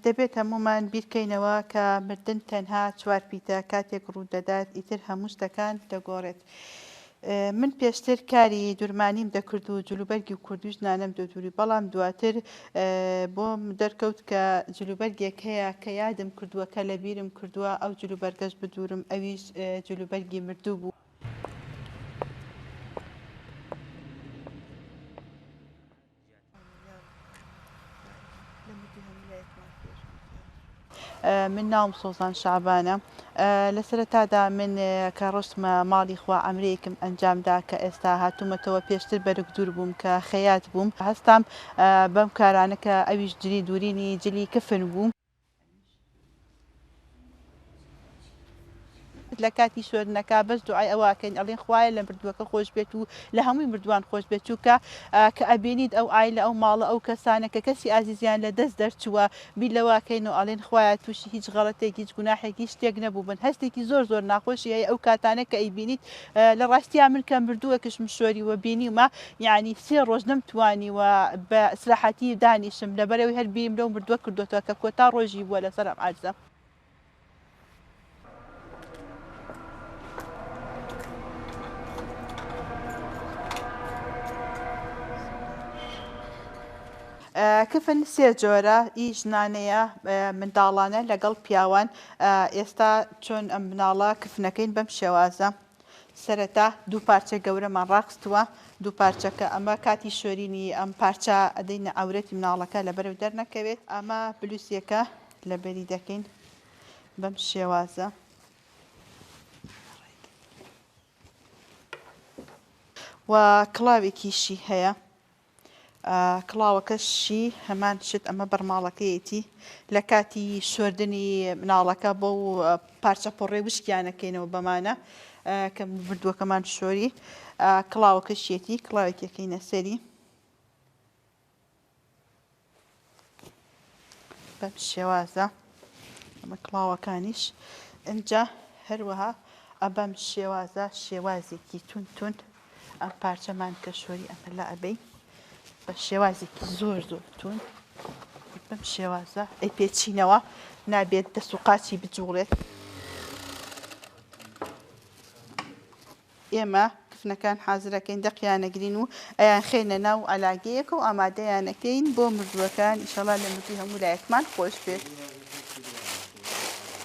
دەبێت هەمومان بیرکەینەوە کە مردن تەنها چوار پیتە کاتێک ڕوو دەدات ئیتر هەموو شتەکان دەگۆڕێت. من پێشتر کاری دوورمانیم دەکرد و جلوبەرگی و کوردیش نانەم دەدووری، بەڵام دواتر بۆم دەرکەوت کە جلوبەرگێک هەیە کە یادم کردووە کە لە بیرم کردووە ئەو جلوبەرگەش بدوورم، ئەویش جلوبەرگی مردوو بوو. من ناوم سۆزان شعبانە. لە سەرەتادا من کە ڕۆستمە ماڵی خوا ئەمرەیەکم ئەنجامدا کە ئێستا هاتوومەتەوە، پێشتر بەرەک دوور بووم کە خەیات بووم، هەستام بەم کارانە کە ئەویش جلی دوورینی جلی کفن بوو. لە کاتی شۆرنەکە بەس دوعای ئەوەکەین ئەڵێن خوایە لە مردووەکە خۆش بێت و لە هەمووی مردووان خۆش بێت، چووکە کە ئەبینیت ئەو ئایلە ئەو ماڵە ئەو کەسانە کە کەسی ئازیزیان لە دەست دەرچووە بیر لەواکەین و ئەڵێن خوایە تووشی هیچ غەڵەتێکی هیچ گوناحێکی شتێک نەبوو بن. هەستێکی زۆر زۆر ناخۆشی هەیە ئەو کاتانە کە ئەیبینیت لە ڕاستیان من کە مردووەکەشم شۆریوە بینیمە، یعنی 3 ڕۆژ نەمتوانیوە بە ئیسراحەتی دانیشم لەبەرەوەی هەر بیرم لەو مردووە کردوێتەوە کە کۆتا ڕۆژی بووە لەسەر ئەم عەرزە. کفن 3 جۆرە ئی ژنانەیە منداڵانە لەگەڵ پیاوان. ئێستا چۆن ئەم مناڵە کفنەکەین بەم شێوازە. سەرەتا 2 پارچە گەورەمان ڕاخستووە، 2 پارچەکە ئەمە کاتی شۆرینی ئەم پارچە ئەدەینە ئاورەتی مناڵەکە لەبەرەو دەرنەکەوێت. ئەمە بلوسیەکە لەبەری دەکەین بەم شێوازە. و کڵاوێکیشی هەیە، کڵاوەکەشی هەمان شت ئەمە بەرماڵەکەیەتی لە کاتی شۆردنی مناڵەکە بۆ پارچە پۆڕێ وشکیانەکەینەوە بەمانە کە مردووەکەمان شۆری. کڵاوەکەشیەتی کڵاوێکەکەینە سەری بەم شێوازە. ئەمە کڵاوەکانیش ئەنجا هەروەها ئەبەم شێوازە شێوازێکی تون ئەم پارچەمان کە شۆری ئەمە لە ئەبەی بە شێوازێکی زۆر زۆر تون بەم شێوازە ئەی پێچینەوە نابێت دەست و قاچی بجوڵێت. ئێمە کفنەکان حازرەکەین دەقیانەگرین و ئەیان خێنە ناو ئەلاگەیەکە و ئامادەیانەکەین بۆ مردووەکان. ئینشەڵا لە مردووی هەموو لایەکمان خۆش بێت.